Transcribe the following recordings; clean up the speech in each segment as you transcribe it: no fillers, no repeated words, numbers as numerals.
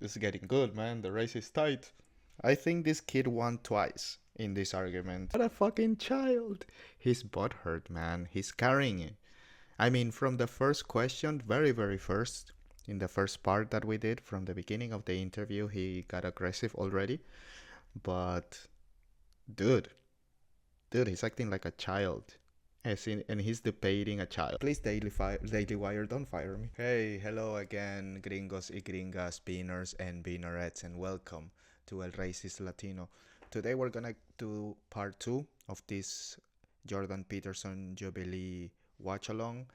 It's getting good, man. The race is tight. I think this kid won twice in this argument. What a fucking child. He's butthurt, man. He's carrying it. I mean, from the first question, very first, in the first part that we did, from the beginning of the interview, he got aggressive already. But, dude, he's acting like a child. And he's debating a child. Please, Daily Wire, don't fire me. Hey, hello again, gringos y gringas, beaners and beanerettes, and welcome to El Racist Latino. Today we're gonna do part 2 of this Jordan Peterson Jubilee watch along.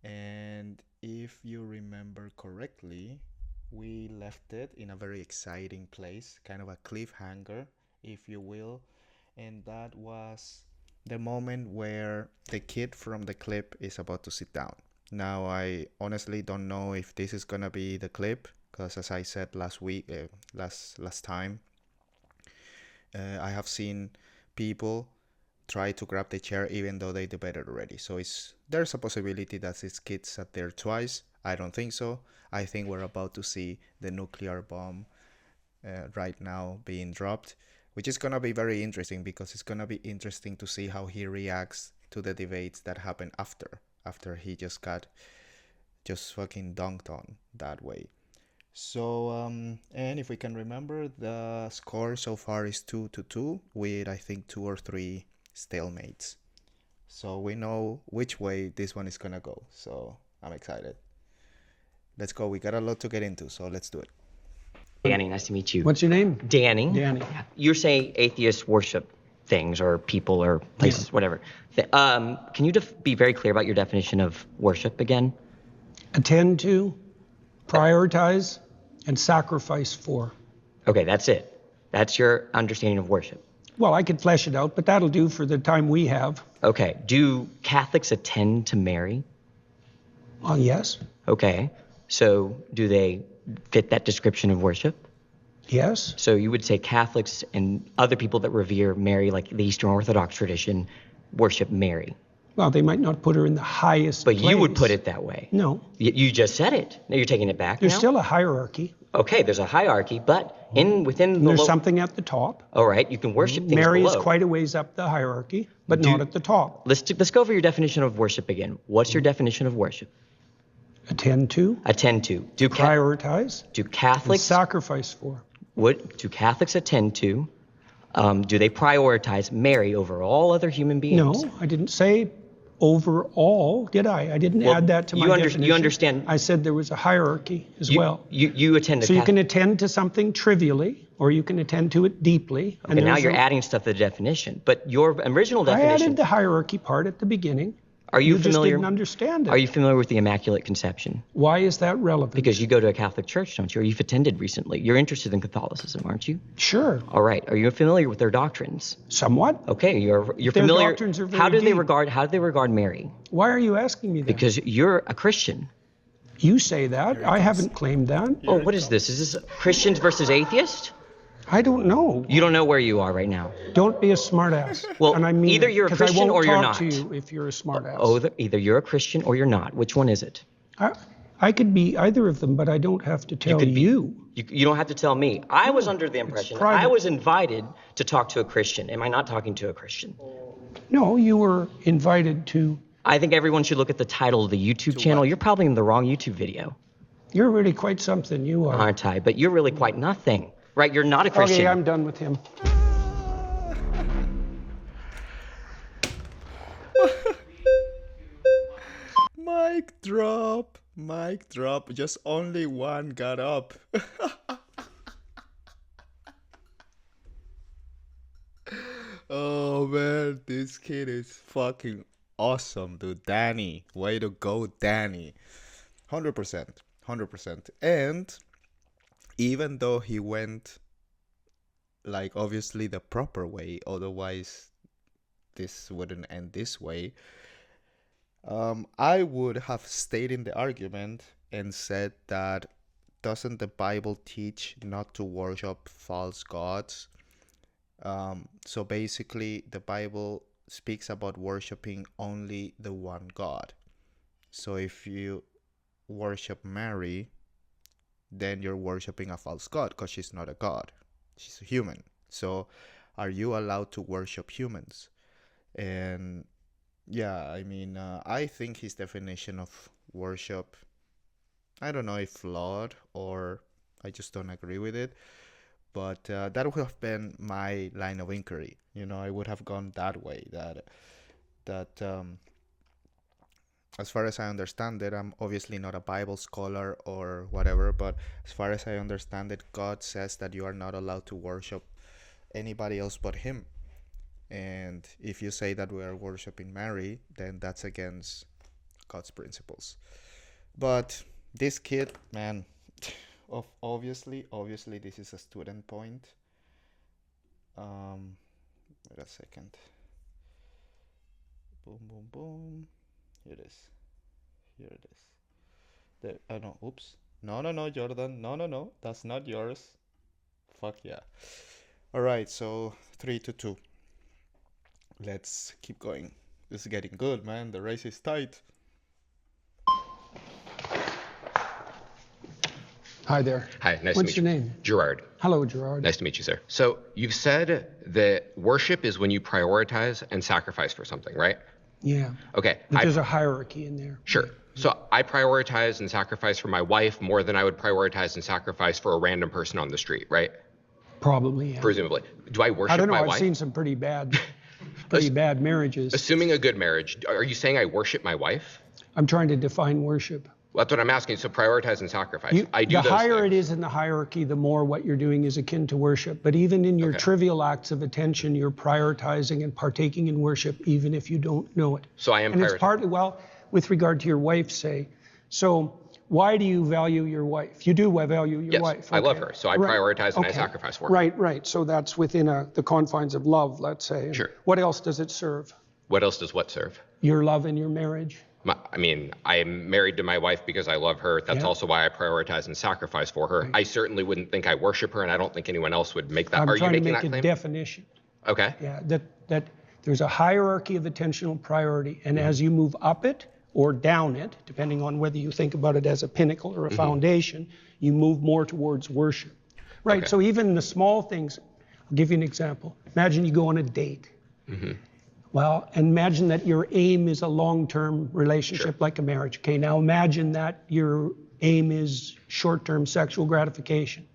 And if you remember correctly, we left it in a very exciting place, kind of a cliffhanger, if you will. And that was the moment where the kid from the clip is about to sit down. Now, I honestly don't know if this is gonna be the clip, because as I said last time, I have seen people try to grab the chair even though they debated already. So there's a possibility that this kid sat there twice. I don't think so. I think we're about to see the nuclear bomb right now being dropped, which is going to be very interesting because it's going to be interesting to see how he reacts to the debates that happen after he just got fucking dunked on that way. So, and if we can remember, the score so far is 2-2 with, I think, 2 or 3 stalemates. So we know which way this one is going to go. So I'm excited. Let's go. We got a lot to get into, so let's do it. Danny, nice to meet you. What's your name? Danny. Danny. You're saying atheists worship things or people or places, whatever. Can you be very clear about your definition of worship again? Attend to, prioritize, and sacrifice for. Okay, that's it. That's your understanding of worship. Well, I could flesh it out, but that'll do for the time we have. Okay. Do Catholics attend to Mary? Yes. Okay. So do they fit that description of worship? Yes. So you would say Catholics and other people that revere Mary, like the Eastern Orthodox tradition, worship Mary. Well, they might not put her in the highest But place. you would put it that way. No. You just said it. Now you're taking it back. There's now? still a hierarchy. Okay, there's a hierarchy, but within the There's something at the top. All right, you can worship things Mary below. is quite a ways up the hierarchy, but not at the top. Let's go over your definition of worship again. What's your definition of worship? Attend to, Attend to. prioritize, Do and Catholics sacrifice for. what do Catholics attend to? Do they prioritize Mary over all other human beings? No, I didn't say overall, did I? I didn't Well, add that to my definition. you understand. I said there was a hierarchy as well. You attend to So you can attend to something trivially, or you can attend to it deeply. Okay, now you're adding stuff to the definition. But your original I definition. added the hierarchy part at the beginning. Are you just familiar? didn't understand it. Are you familiar with the Immaculate Conception? Why is that relevant? Because you go to a Catholic church, don't you? Or you've attended recently. You're interested in Catholicism, aren't you? Sure, All right. Are you familiar with their doctrines? somewhat. Okay, you're Their familiar. doctrines are very how do they deep. regard Mary? Why are you asking me that? Because you're a Christian. You say that. I haven't claimed that. Oh, what is this? Is this Christians versus atheists? I don't know. You don't know where you are right now. Don't be a smartass. Well, and I mean either it, you're a 'cause Christian I won't or you're talk to not. you if you're a smartass. Either you're a Christian or you're not. Which one is it? I could be either of them, but I don't have to tell you. You don't have to tell me. I was under the impression private. I was invited to talk to a Christian. Am I not talking to a Christian? No, you were invited to. I think everyone should look at the title of the YouTube channel. You're probably in the wrong YouTube video, You're really quite something. You are. aren't I? But you're really quite nothing, right? You're not a Christian. Okay, I'm done with him. Mic drop. Mic drop. Just only one got up. Oh man, this kid is fucking awesome, dude. Danny, way to go, Danny. 100%. 100%. And even though he went, like, obviously the proper way, otherwise this wouldn't end this way, I would have stayed in the argument and said that doesn't the Bible teach not to worship false gods? So basically, the Bible speaks about worshiping only the one God. So if you worship Mary, then you're worshiping a false god because she's not a god. She's a human. So are you allowed to worship humans? And yeah, I mean, I think his definition of worship, I don't know if flawed or I just don't agree with it. But that would have been my line of inquiry. You know, I would have gone that way. That as far as I understand it, I'm obviously not a Bible scholar or whatever, but as far as I understand it, God says that you are not allowed to worship anybody else but Him. And if you say that we are worshiping Mary, then that's against God's principles. But this kid, man, obviously this is a student point. Wait a second. Boom, boom, boom. Here it is. There. Oh no, oops. No, Jordan. No. That's not yours. Fuck yeah. Alright, so 3-2. Let's keep going. This is getting good, man. The race is tight. Hi there. Hi, nice to meet you. What's your name? Gerard. Hello, Gerard. Nice to meet you, sir. So you've said that worship is when you prioritize and sacrifice for something, right? Yeah. Okay. But there's a hierarchy in there. Sure. So I prioritize and sacrifice for my wife more than I would prioritize and sacrifice for a random person on the street, right? Probably, yeah. Presumably. Do I worship I don't know. my I've wife? seen some pretty bad marriages. Assuming a good marriage, are you saying I worship my wife? I'm trying to define worship. Well, that's what I'm asking. So prioritize and sacrifice. I do the those higher things. it is in the hierarchy, the more what you're doing is akin to worship. But even in your Okay. trivial acts of attention, you're prioritizing and partaking in worship, even if you don't know it. So I am And it's prioritizing. partly, well, with regard to your wife, say. So why do you value your wife? You do value your Yes, wife. I love okay. her. So I Right. prioritize and I Okay. sacrifice for her. Right. So that's within the confines of love, let's say. And Sure. what else does it serve? What else does what serve? Your love in your marriage? I mean, I'm married to my wife because I love her. That's Yeah. also why I prioritize and sacrifice for her. I certainly wouldn't think I worship her, and I don't think anyone else would make that. I'm Are you trying to making make that a claim? definition. Okay. Yeah, that there's a hierarchy of attentional priority, and as you move up it or down it, depending on whether you think about it as a pinnacle or a foundation, you move more towards worship. Right, Okay. so even the small things, I'll give you an example. Imagine you go on a date. Well, imagine that your aim is a long-term relationship like a marriage. Okay, now imagine that your aim is short-term sexual gratification.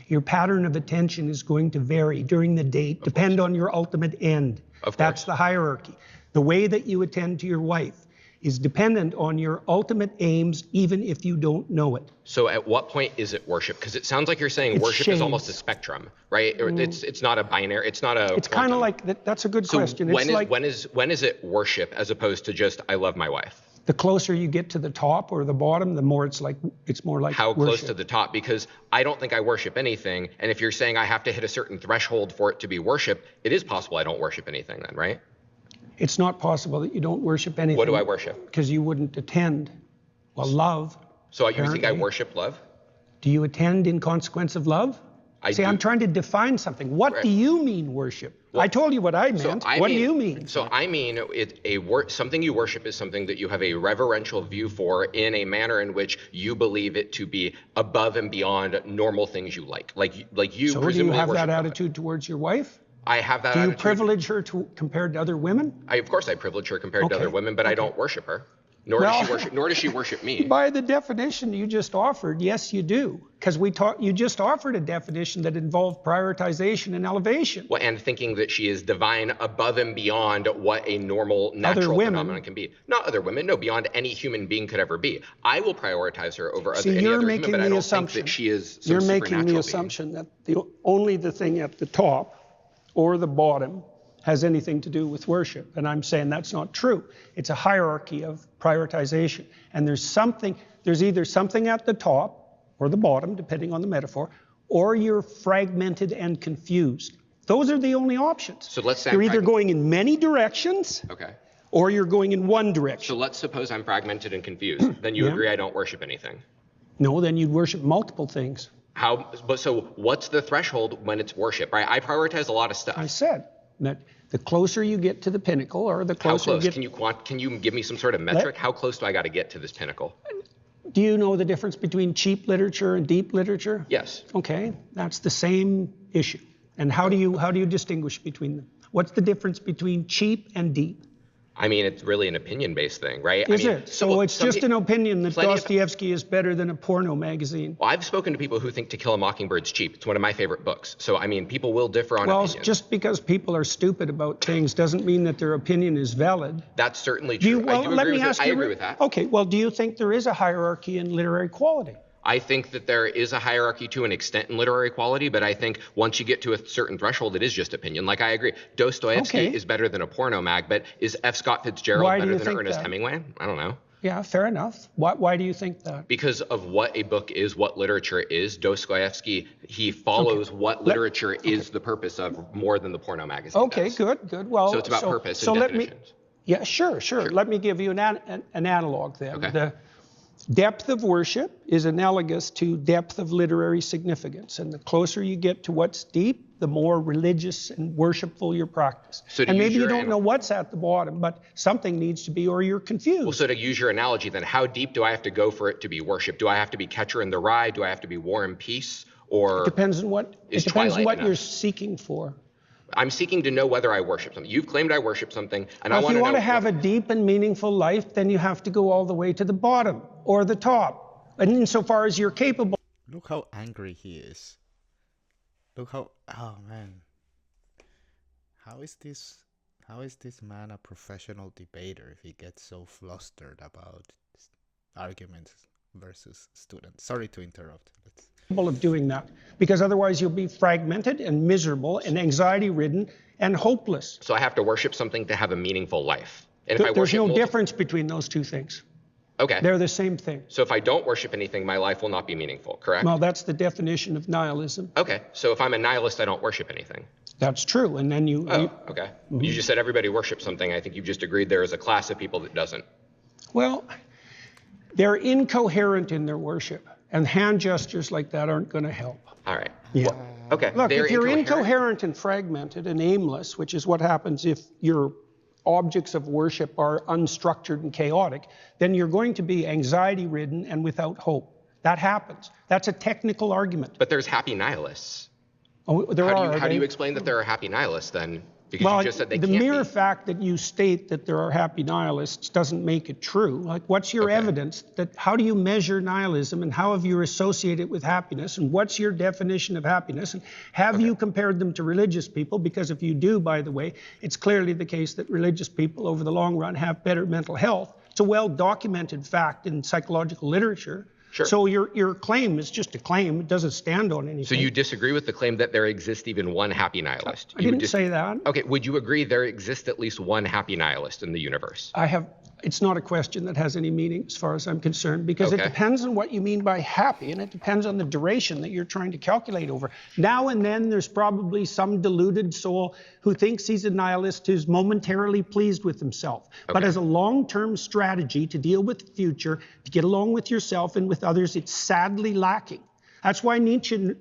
Your pattern of attention is going to vary during the date, depend on your ultimate end. Of That's course. the hierarchy. The way that you attend to your wife is dependent on your ultimate aims, even if you don't know it. So at what point is it worship? Because it sounds like you're saying It's worship is almost a shades. spectrum, right? Or it's not a binary. It's not a. It's kind of quantum. like that's a good So question. when It's is when is it worship as opposed to just I love my wife? the closer you get to the top or the bottom, the more it's more like How worship. close to the top? Because I don't think I worship anything. And if you're saying I have to hit a certain threshold for it to be worship, it is possible I don't worship anything then, right? It's not possible that you don't worship anything. What do I worship? Because you wouldn't attend. Well, love. So you think I Apparently. worship love? Do you attend in consequence of love? See, I'm trying to define something. What do you mean worship? I told you what I meant. What do you mean? So I mean, something you worship is something that you have a reverential view for in a manner in which you believe it to be above and beyond normal things you like. Like you So do you presumably have worship that God. attitude towards your wife? I have that Do you attitude. privilege her compared to other women? Of course, I privilege her compared to Okay. other women, but I don't worship her. Nor does she worship me. By the definition you just offered, yes, you do. Because you just offered a definition that involved prioritization and elevation. Well, and thinking that she is divine above and beyond what a normal natural women. phenomenon can be. Not other women, no, beyond any human being could ever be. I will prioritize her over See, any you're other making human, but I the don't assumption. think that she is some You're making supernatural the being. assumption that only the thing at the top or the bottom has anything to do with worship. And I'm saying that's not true. It's a hierarchy of prioritization. And there's either something at the top or the bottom, depending on the metaphor, or you're fragmented and confused. Those are the only options. So let's say you're I'm either going in many directions Okay. or you're going in one direction. So let's suppose I'm fragmented and confused. Then you Yeah. agree I don't worship anything. No, then you'd worship multiple things. So what's the threshold when it's worship, right? I prioritize a lot of stuff. I said that the closer you get to the pinnacle or the How closer close? you get Can you give me some sort of metric? How close do I got to get to this pinnacle? Do you know the difference between cheap literature and deep literature? Yes. Okay, that's the same issue. And how do you distinguish between them? What's the difference between cheap and deep? I mean, it's really an opinion-based thing, right? Is I mean, it? So it's just an opinion that plenty of- Dostoevsky is better than a porno magazine. Well, I've spoken to people who think To Kill a Mockingbird's cheap. It's one of my favorite books. So, I mean, people will differ on Well, opinions. just because people are stupid about things doesn't mean that their opinion is valid. That's certainly Do you, true. well, I do let agree me with ask it. I you. agree with that. Okay, well, do you think there is a hierarchy in literary quality? I think that there is a hierarchy to an extent in literary quality, but I think once you get to a certain threshold, it is just opinion. Like, I agree. Dostoevsky Okay. is better than a porno mag, but is F. Scott Fitzgerald Why do better you than think Ernest that? Hemingway? I don't know. Yeah, fair enough. Why do you think that? Because of what a book is, what literature is, Dostoevsky, he follows what literature is the purpose of more than the porno magazine Okay, does. good. Well, So it's about purpose and so let me. definitions. Yeah, sure. Let me give you an analog then. Okay. The depth of worship is analogous to depth of literary significance. And the closer you get to what's deep, the more religious and worshipful your practice. So to and use maybe you your don't know what's at the bottom, but something needs to be, or you're confused. Well, so to use your analogy, then how deep do I have to go for it to be worship? Do I have to be Catcher in the Rye? Do I have to be War and Peace? Or Depends on what is it depends on Twilight what enough? you're seeking for. I'm seeking to know whether I worship something. You've claimed I worship something, and I Well, if want you to want know. to have a deep and meaningful life, then you have to go all the way to the bottom or the top. And insofar as you're capable. Look how angry he is. Look how, oh man. How is this man a professional debater if he gets so flustered about arguments versus students? Sorry to interrupt. Of doing that, because otherwise you'll be fragmented and miserable and anxiety ridden and hopeless. So I have to worship something to have a meaningful life. And if I There's worship no multiple- difference between those two things. Okay. They're the same thing. So if I don't worship anything, my life will not be meaningful, correct? Well, that's the definition of nihilism. Okay. So if I'm a nihilist, I don't worship anything. That's true. And then you, Oh, okay. You just said everybody worships something. I think you've just agreed there is a class of people that doesn't. well, they're incoherent in their worship, and hand gestures like that aren't going to help. All right. Yeah. Okay. Look, They're if you're incoherent. incoherent and fragmented and aimless, which is what happens if your objects of worship are unstructured and chaotic, then you're going to be anxiety-ridden and without hope. That happens. That's a technical argument. But there's happy nihilists. Oh, there are. How do you they? explain that there are happy nihilists then? Because Well, you just said they the can't mere be. fact that you state that there are happy nihilists doesn't make it true. Like, what's your Okay. evidence that? How do you measure nihilism, and how have you associated it with happiness? And what's your definition of happiness? And have you compared them to religious people? Because if you do, by the way, it's clearly the case that religious people, over the long run, have better mental health. It's a well-documented fact in psychological literature. Sure. So your claim is just a claim. It doesn't stand on anything. So you disagree with the claim that there exists even one happy nihilist? I You would didn't say that. Okay, would you agree there exists at least one happy nihilist in the universe? It's not a question that has any meaning as far as I'm concerned, because it Okay. depends on what you mean by happy, and it depends on the duration that you're trying to calculate over. Now and then there's probably some deluded soul who thinks he's a nihilist who's momentarily pleased with himself. But Okay. as a long-term strategy to deal with the future, to get along with yourself and with others, it's sadly lacking. That's why Nietzsche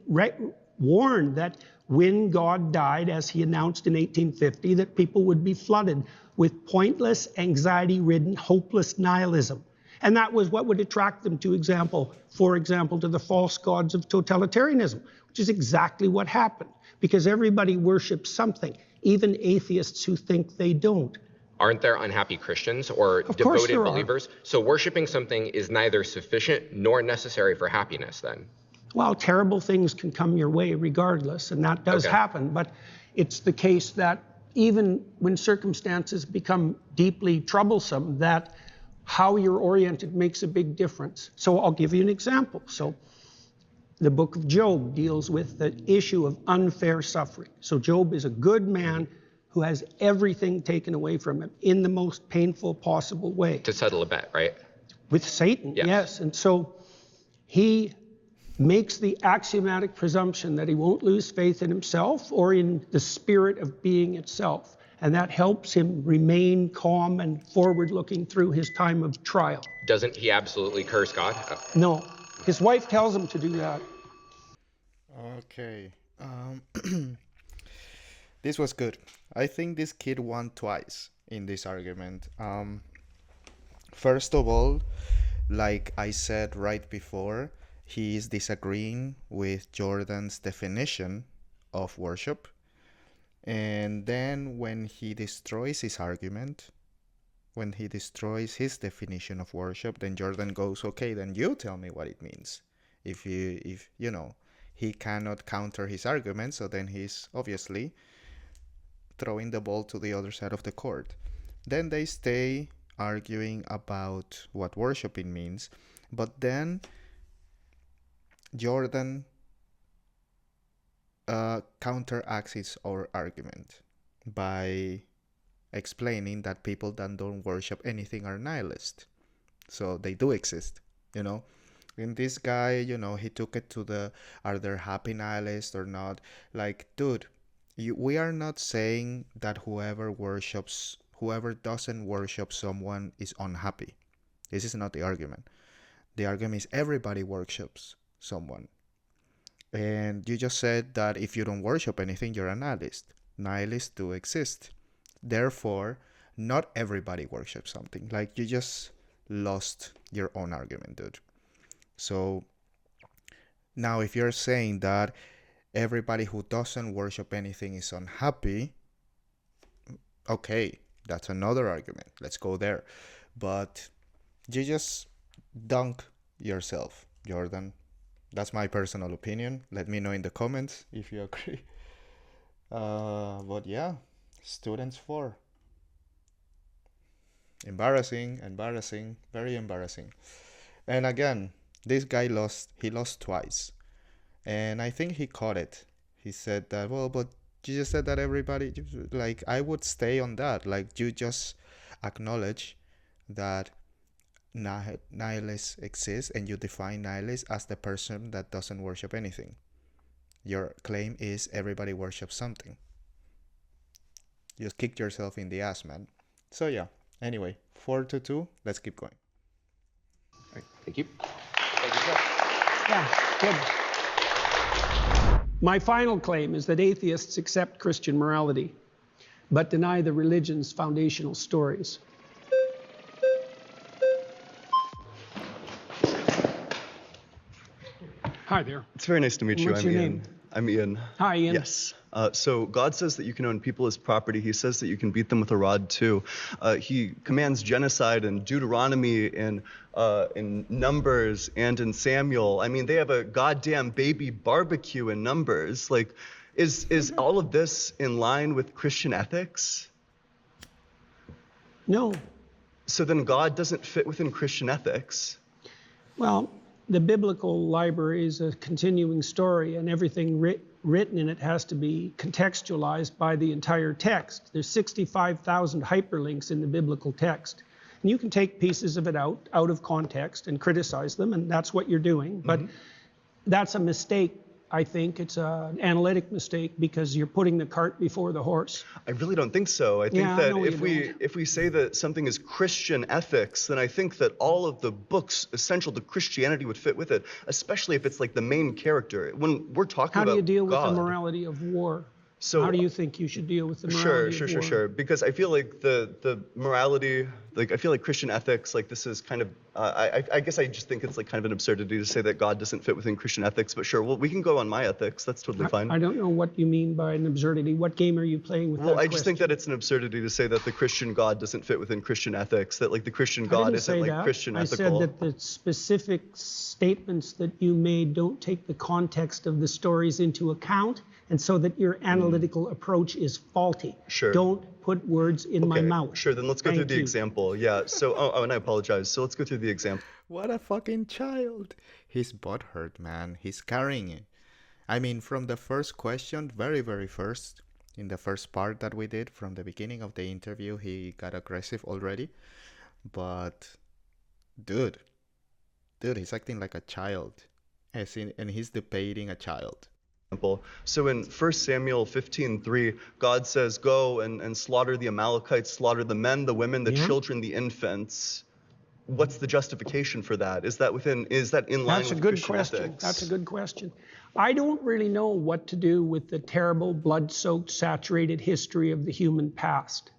warned that when God died, as he announced in 1850, that people would be flooded with pointless, anxiety-ridden, hopeless nihilism. And that was what would attract them for example, to the false gods of totalitarianism, which is exactly what happened. Because everybody worships something, even atheists who think they don't. Aren't there unhappy Christians or Of course devoted there are. believers? So worshiping something is neither sufficient nor necessary for happiness then? Well, terrible things can come your way regardless, and that does Okay. happen. But it's the case that even when circumstances become deeply troublesome, that how you're oriented makes a big difference. So I'll give you an example. So the book of Job deals with the issue of unfair suffering. So Job is a good man who has everything taken away from him in the most painful possible way. To settle a bet, right? With Satan, Yes. yes. And so he makes the axiomatic presumption that he won't lose faith in himself or in the spirit of being itself. And that helps him remain calm and forward-looking through his time of trial. Doesn't he absolutely curse God? No, his wife tells him to do that. Okay. This was good. I think this kid won twice in this argument. First of all, like I said right before, he is disagreeing with Jordan's definition of worship. And then when he destroys his argument, when he destroys his definition of worship, then Jordan goes, okay, then you tell me what it means. If you know, he cannot counter his argument, so then he's obviously throwing the ball to the other side of the court. Then they stay arguing about what worshiping means, but then Jordan counteracts his or argument by explaining that people that don't worship anything are nihilist. So they do exist, you know. And this guy, you know, he took it to the, are there happy nihilists or not? Like, dude, we are not saying that whoever doesn't worship someone is unhappy. This is not the argument. The argument is everybody worships someone. And you just said that if you don't worship anything, you're a nihilist. Nihilists do exist. Therefore, not everybody worships something. Like, you just lost your own argument, dude. So now if you're saying that everybody who doesn't worship anything is unhappy, okay, that's another argument. Let's go there. But you just dunk yourself, Jordan. That's my personal opinion. Let me know in the comments if you agree. But yeah, students 4. Embarrassing, very embarrassing. And again, this guy lost twice. And I think he caught it. He said that, well, but you just said that everybody, like, I would stay on that. Like, you just acknowledge that nihilists exist, and you define nihilist as the person that doesn't worship anything. Your claim is everybody worships something. You just kicked yourself in the ass, man. So yeah, anyway, 4-2. Let's keep going. All right, thank you. Thank you, sir. Yeah, good. My final claim is that atheists accept Christian morality, but deny the religion's foundational stories. Hi there. It's very nice to meet you. What's your name? I'm Ian. Hi, Ian. Yes. So God says that you can own people as property. He says that you can beat them with a rod too. He commands genocide in Deuteronomy, in Numbers, and in Samuel. I mean, they have a goddamn baby barbecue in Numbers. Like, is all of this in line with Christian ethics? No. So then God doesn't fit within Christian ethics. Well, the biblical library is a continuing story, and everything written in it has to be contextualized by the entire text. There's 65,000 hyperlinks in the biblical text. And you can take pieces of it out of context and criticize them, and that's what you're doing. But that's a mistake, I think. It's an analytic mistake because you're putting the cart before the horse. I really don't think so. I think Yeah, I that know if we say that something is Christian ethics, then I think that all of the books essential to Christianity would fit with it, especially if it's like the main character. When we're talking How about do you deal with God, the morality of war? So How do you think you should deal with the morality of war? Sure. Because I feel like the morality, like I feel like Christian ethics, like this is kind of, I guess I just think it's like kind of an absurdity to say that God doesn't fit within Christian ethics. But sure, well, we can go on my ethics. That's totally fine. I don't know what you mean by an absurdity. What game are you playing with? Well, that I just think question? that it's an absurdity to say that the Christian God doesn't fit within Christian ethics. That like the Christian I God didn't isn't say like that. Christian I ethical. said that the specific statements that you made don't take the context of the stories into account, and so that your analytical approach is faulty. Sure. Don't put words in my mouth. Sure, then let's go through Thank the you. example. Yeah. So, and I apologize. So let's go through the example. What a fucking child. His butt hurt, man. He's carrying it. I mean, from the first question, very, very first, in the first part that we did, from the beginning of the interview, he got aggressive already. But, dude, he's acting like a child. And he's debating a child. So in 1 Samuel 15:3, God says, go and slaughter the Amalekites, slaughter the men, the women, the children, the infants. What's the justification for that? Is that in line That's a with good Christian question. ethics? That's a good question. I don't really know what to do with the terrible, blood-soaked, saturated history of the human past.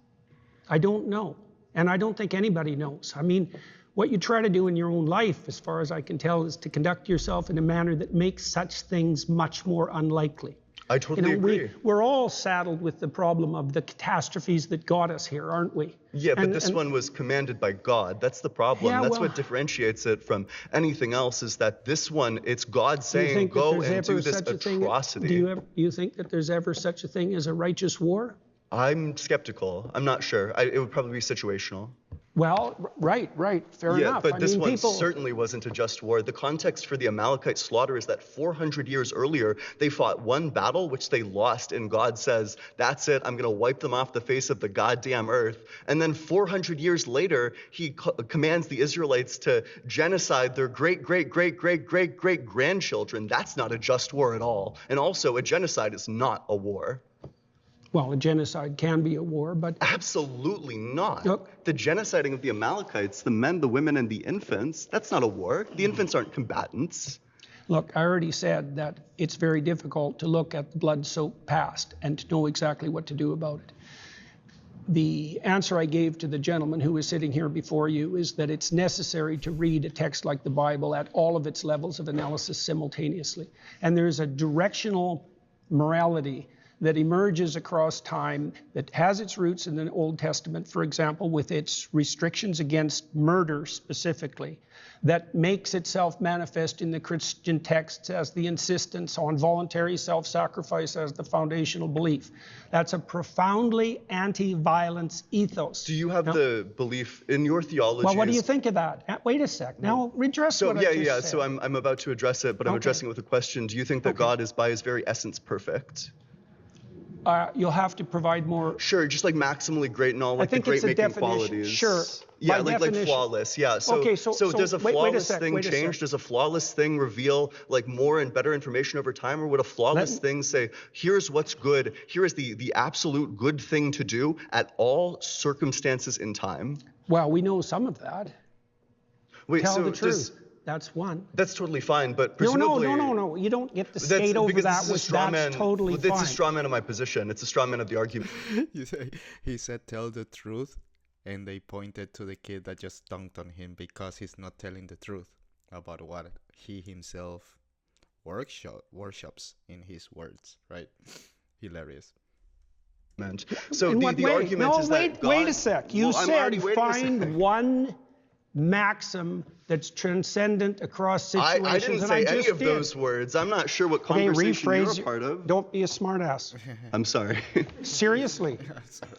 I don't know. And I don't think anybody knows. I mean, What you try to do in your own life, as far as I can tell, is to conduct yourself in a manner that makes such things much more unlikely. I totally agree. We're all saddled with the problem of the catastrophes that got us here, aren't we? Yeah, but this one was commanded by God. That's the problem. Yeah, That's well, what differentiates it from anything else, is that this one, it's God do you saying, think that go there's and do ever this such a thing? atrocity. Do you think that there's ever such a thing as a righteous war? I'm skeptical. I'm not sure. It would probably be situational. Well, right, fair Yeah, enough. but I this mean, one people, certainly wasn't a just war. The context for the Amalekite slaughter is that 400 years earlier, they fought one battle, which they lost, and God says, that's it, I'm going to wipe them off the face of the goddamn earth. And then 400 years later, he commands the Israelites to genocide their great-great-great-great-great-great-grandchildren. That's not a just war at all. And also, a genocide is not a war. well, a genocide can be a war, but Absolutely not. Look. The genociding of the Amalekites, the men, the women, and the infants, that's not a war. The infants aren't combatants. look, I already said that it's very difficult to look at the blood-soaked past and to know exactly what to do about it. The answer I gave to the gentleman who is sitting here before you is that it's necessary to read a text like the Bible at all of its levels of analysis simultaneously. And there's a directional morality that emerges across time that has its roots in the Old Testament, for example, with its restrictions against murder specifically, that makes itself manifest in the Christian texts as the insistence on voluntary self-sacrifice as the foundational belief. That's a profoundly anti-violence ethos. Do you have the belief in your theology? Well, what do you think of that? Wait a sec. Now, redress So what I just said. So I'm about to address it, but I'm Okay. addressing it with a question. Do you think that God is by his very essence perfect? You'll have to provide more. Sure, just like maximally great and all like the think it's a great making definition. qualities. Sure. Yeah, By like definition. flawless. Yeah. So Okay, so does a wait a flawless sec, thing wait a change? sec. Does a flawless thing reveal like more and better information over time, or would a flawless thing say, here's what's good, here is the absolute good thing to do at all circumstances in time? Well, we know some of that. Wait, Tell so the does, truth. That's one. that's totally fine, but No, presumably no. You don't get to That's skate over because that this is a with straw that's man. totally It's fine. a straw man of my position. It's a straw man of the argument. He said, tell the truth. And they pointed to the kid that just dunked on him because he's not telling the truth about what he himself worships in his words, right? Hilarious. So In what the way? argument No, is wait, that God, wait a sec. You Well, I'm already said waiting a sec. find one maxim that's transcendent across situations. I didn't and say I any just of did. those words. I'm not sure what Okay, conversation rephrase. you're a part of. Don't be a smartass. I'm sorry. Seriously,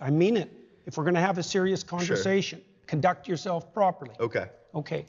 I mean it. If we're going to have a serious conversation, conduct yourself properly. Okay. Okay.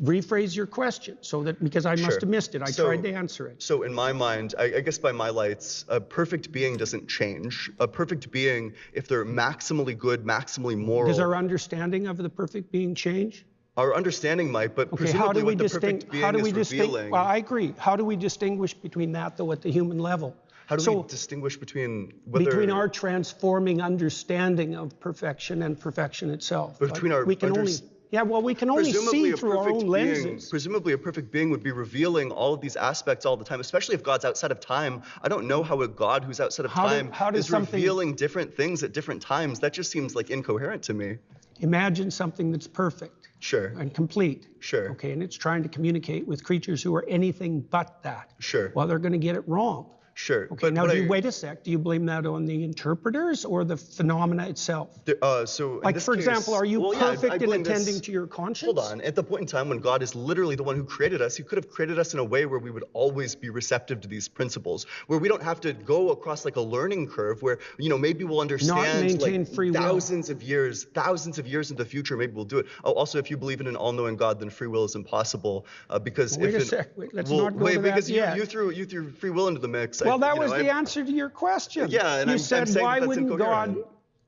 Rephrase your question so that, because I must Sure. have missed it. I So- tried to answer it. So in my mind, I guess by my lights, a perfect being doesn't change. A perfect being, if they're maximally good, maximally moral, Does our understanding of the perfect being change? our understanding might, but Okay, how presumably do we what the perfect distinguish? How do being we is revealing. Well, I agree. How do we distinguish between that, though, at the human level? How do so, we distinguish between whether between our transforming understanding of perfection and perfection itself? Between our we can only, unders- we can only see through our own lenses. Presumably a perfect being would be revealing all of these aspects all the time, especially if God's outside of time. I don't know how a God who's outside of time does is something- revealing different things at different times. That just seems like incoherent to me. Imagine something that's perfect Sure. and complete. Sure. Okay, and it's trying to communicate with creatures who are anything but that. Sure. Well, they're going to get it wrong. Sure. Okay, But now what wait a sec. Do you blame that on the interpreters or the phenomena itself? So in Like, this for case- example, are you well, yeah, I perfect in blame this- attending to your conscience? Hold on. At the point in time when God is literally the one who created us, he could have created us in a way where we would always be receptive to these principles, where we don't have to go across like a learning curve where, maybe we'll understand maintain like free will. thousands of years in the future, maybe we'll do it. Oh, also, if you believe in an all-knowing God, then free will is impossible because Wait if a it- sec. Wait, let's well, not go wait, to that because yet. you threw free will into the mix. Well, that was the answer to your question. Yeah, and you I'm said, saying why that's wouldn't God? incoherent.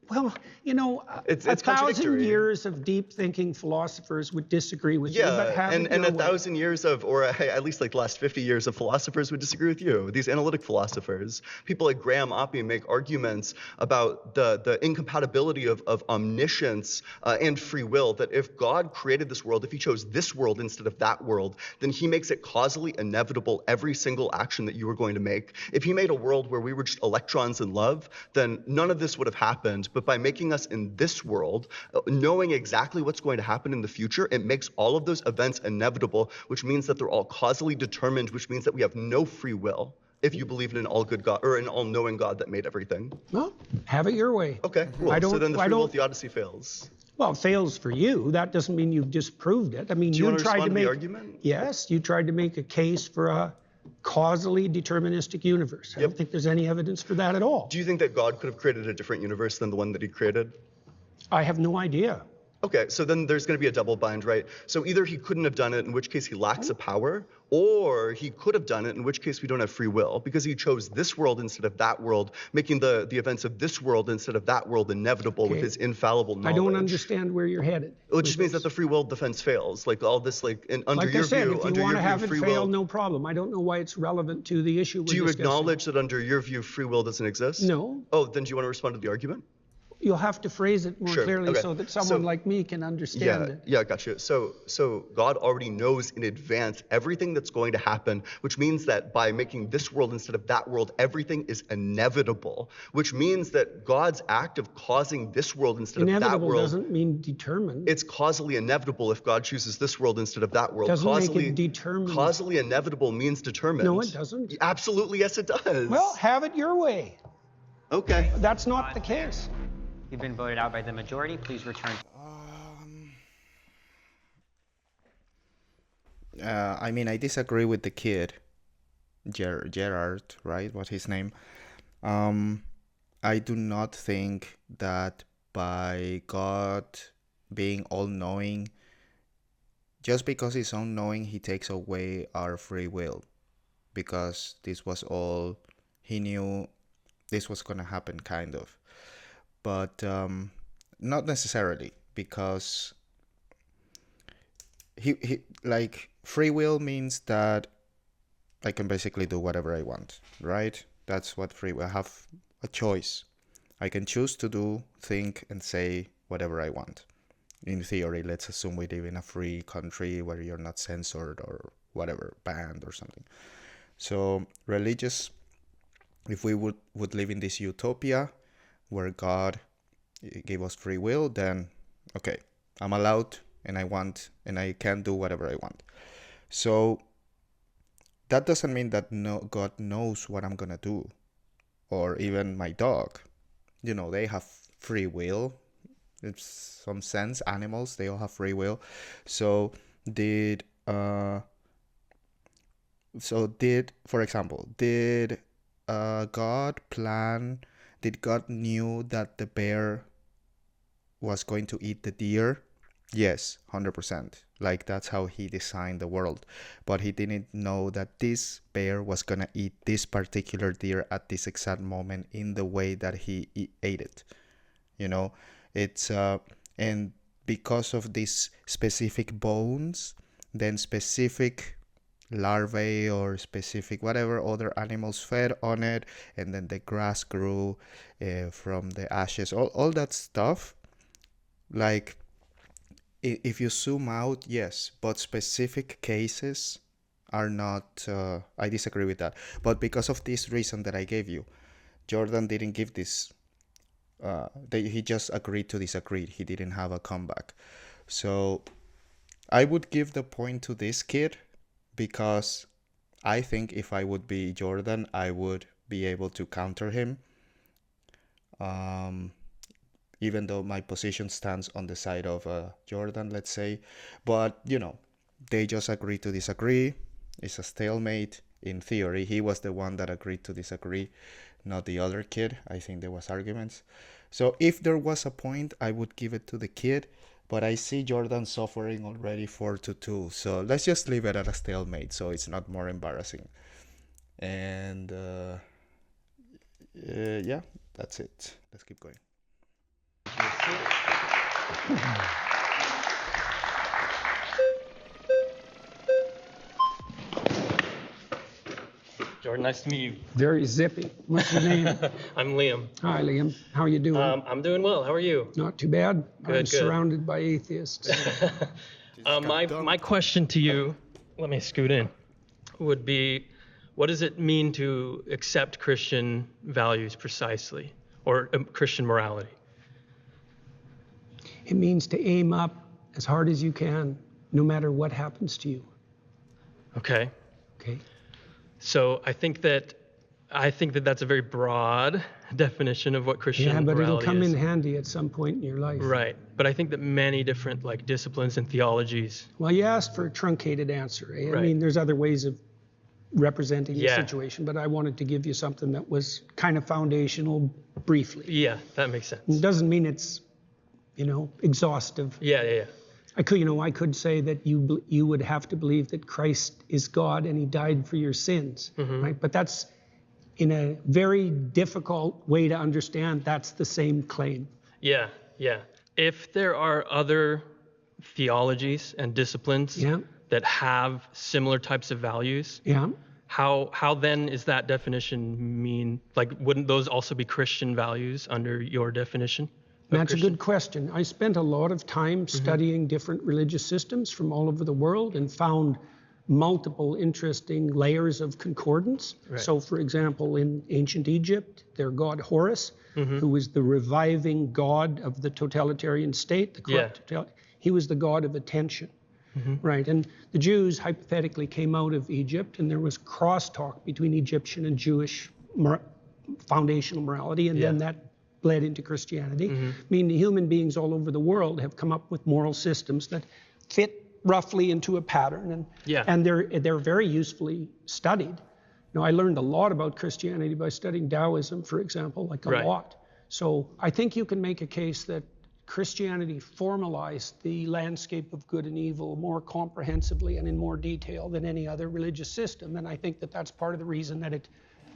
Well, It's 1,000 contradictory. years of deep thinking philosophers would disagree with you, but have and it your a way. 1,000 years of, or at least like the last 50 years of philosophers would disagree with you. These analytic philosophers, people like Graham Oppie make arguments about the incompatibility of omniscience and free will, that if God created this world, if he chose this world instead of that world, then he makes it causally inevitable every single action that you are going to make. If he made a world where we were just electrons in love, then none of this would have happened. But by making keeping us in this world, knowing exactly what's going to happen in the future. It makes all of those events inevitable, which means that they're all causally determined, which means that we have no free will if you believe in an all-good God or an all-knowing God that made everything. Well, have it your way. Okay, cool. I don't- So then the I free will don't- of the Odyssey fails. Well, it fails for you. That doesn't mean you've disproved it. I mean, Do you want to tried respond to to make the argument? Yes, you tried to make a case for a causally deterministic universe. I don't think there's any evidence for that at all. Do you think that God could have created a different universe than the one that he created? I have no idea. Okay, so then there's going to be a double bind, right? So either he couldn't have done it, in which case he lacks a power, or he could have done it, in which case we don't have free will, because he chose this world instead of that world, making the events of this world instead of that world inevitable with Okay. his infallible knowledge. I don't understand where you're headed. Well, it just means that the free will defense fails. Like all this, like under Like your I said, view, if you under want your to have view, it free fail, will. no problem. I don't know why it's relevant to the issue we're Do you discussing. acknowledge that under your view, free will doesn't exist? No. Oh, then do you want to respond to the argument? You'll have to phrase it more Sure, clearly okay. so that someone So- like me can understand Yeah, it. yeah, gotcha. So God already knows in advance everything that's going to happen, which means that by making this world instead of that world, everything is inevitable, which means that God's act of causing this world instead of that Inevitable world, doesn't mean determined. it's causally inevitable if God chooses this world instead of that world. Doesn't make it causally, determined. Causally inevitable means determined. No, it doesn't. Absolutely, yes, it does. Well, have it your way. okay. That's not the case. You've been voted out by the majority. Please return. I mean, I disagree with the kid, Gerard, right? What's his name? I do not think that by God being all-knowing, just because he's all-knowing, he takes away our free will. Because this was all, he knew this was going to happen, kind of. But not necessarily, because he like free will means that I can basically do whatever I want, right? That's what free will. I have a choice. I can choose to do, think, and say whatever I want. In theory, let's assume we live in a free country where you're not censored or whatever, banned or something. So religious, if we would live in this utopia where God gave us free will, then okay, I'm allowed and I want and I can do whatever I want. So that doesn't mean that God knows what I'm gonna do, or even my dog. You know, they have free will. In some sense, animals, they all have free will. So did for example, did God plan? Did God knew that the bear was going to eat the deer? Yes, 100%. Like that's how he designed the world. But he didn't know that this bear was going to eat this particular deer at this exact moment in the way that he ate it. You know, it's and because of these specific bones, then specific larvae or specific whatever other animals fed on it, and then the grass grew from the ashes, all that stuff. Like if you zoom out, yes, but specific cases are not, I disagree with that. But because of this reason that I gave you, Jordan didn't give this, he just agreed to disagree. He didn't have a comeback. So I would give the point to this kid, because I think if I would be Jordan, I would be able to counter him. Even though my position stands on the side of Jordan, let's say. But, you know, they just agreed to disagree. It's a stalemate. In theory, he was the one that agreed to disagree, not the other kid. I think there was arguments. So if there was a point, I would give it to the kid. But I see Jordan suffering already 4-2. So let's just leave it at a stalemate so it's not more embarrassing. And yeah, that's it. Let's keep going. Jordan, nice to meet you. Very zippy. What's your name? I'm Liam. Hi, Liam. How you doing? I'm doing well. How are you? Not too bad. I'm good. surrounded by atheists. My question to you, let me scoot in, would be, what does it mean to accept Christian values precisely, or Christian morality? It means to aim up as hard as you can, no matter what happens to you. Okay. Okay? So I think that that's a very broad definition of what Christian Yeah, but it'll morality come is. in handy at some point in your life. Right. But I think that many different like disciplines and theologies. Well, you asked for a truncated answer. Eh? I Right. mean, there's other ways of representing the Yeah. situation, but I wanted to give you something that was kind of foundational briefly. Yeah, that makes sense. It doesn't mean it's, exhaustive. Yeah. I could say that you would have to believe that Christ is God and he died for your sins, right? But that's in a very difficult way to understand. That's the same claim. Yeah. If there are other theologies and disciplines Yeah. that have similar types of values, Yeah. how then is that definition mean? Like, wouldn't those also be Christian values under your definition? of That's a Christian? good question. I spent a lot of time studying different religious systems from all over the world and found multiple interesting layers of concordance. Right. So, for example, in ancient Egypt, their god Horus, who was the reviving god of the totalitarian state, the corrupt he was the god of attention. Right, and the Jews hypothetically came out of Egypt, and there was crosstalk between Egyptian and Jewish foundational morality, and then that bled into Christianity. I mean, human beings all over the world have come up with moral systems that fit roughly into a pattern, and they're very usefully studied. I learned a lot about Christianity by studying Taoism, for example, like a lot. So I think you can make a case that Christianity formalized the landscape of good and evil more comprehensively and in more detail than any other religious system. And I think that that's part of the reason that it